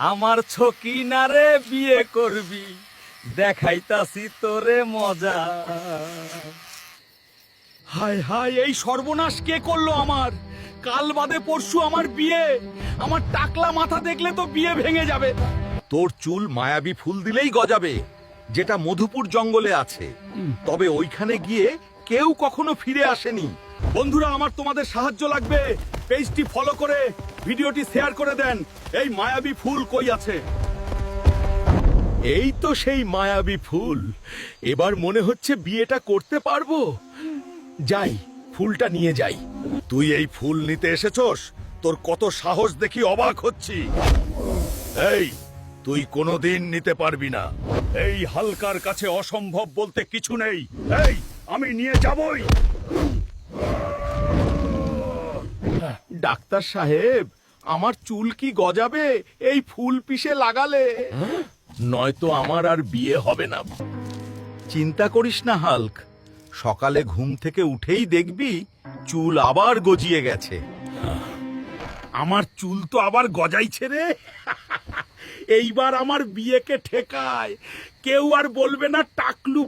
আমার ছকিনারে বিয়ে করবি, দেখাইতাছি তোরে মজা। হায় হায়, এই সর্বনাশ কে করলো আমার? কাল বাদে পরশু আমার বিয়ে, আমার টাকলা মাথা দেখলে তো বিয়ে ভেঙে যাবে। তোর চুল মায়াবী ফুল দিলেই গজাবে, যেটা মধুপুর জঙ্গলে আছে। তবে ওইখানে গিয়ে কেউ কখনো ফিরে আসেনি। বন্ধুরা, আমার তোমাদের সাহায্য লাগবে। পেজটি ফলো করে ভিডিওটি শেয়ার করে দেন। এই মায়াবী ফুল কই আছে? এই তো সেই মায়াবী ফুল। এবার মনে হচ্ছে বিয়েটা করতে পারবো। যাই, ফুলটা নিয়ে যাই। তুই এই ফুল নিতে এসেছস? তোর কত সাহস দেখি অবাক হচ্ছি। এই, তুই কোনোদিন নিতে পারবি না। এই হালকার কাছে অসম্ভব বলতে কিছু নেই। এই, আমি নিয়ে যাবই। ডাক্তার সাহেব, আমার চুল কি গজাবে এই ফুল পিষে লাগালে? নয়তো আমার আর বিয়ে হবে না। চিন্তা করিস না হাল্ক, সকালে ঘুম থেকে উঠেই দেখবি চুল আবার গজিয়ে গেছে। আমার চুল তো আবার গজাইছে রে। এইবার আমার বিয়েকে ঠেকায়। কেউ আর বলবে না টাকলু।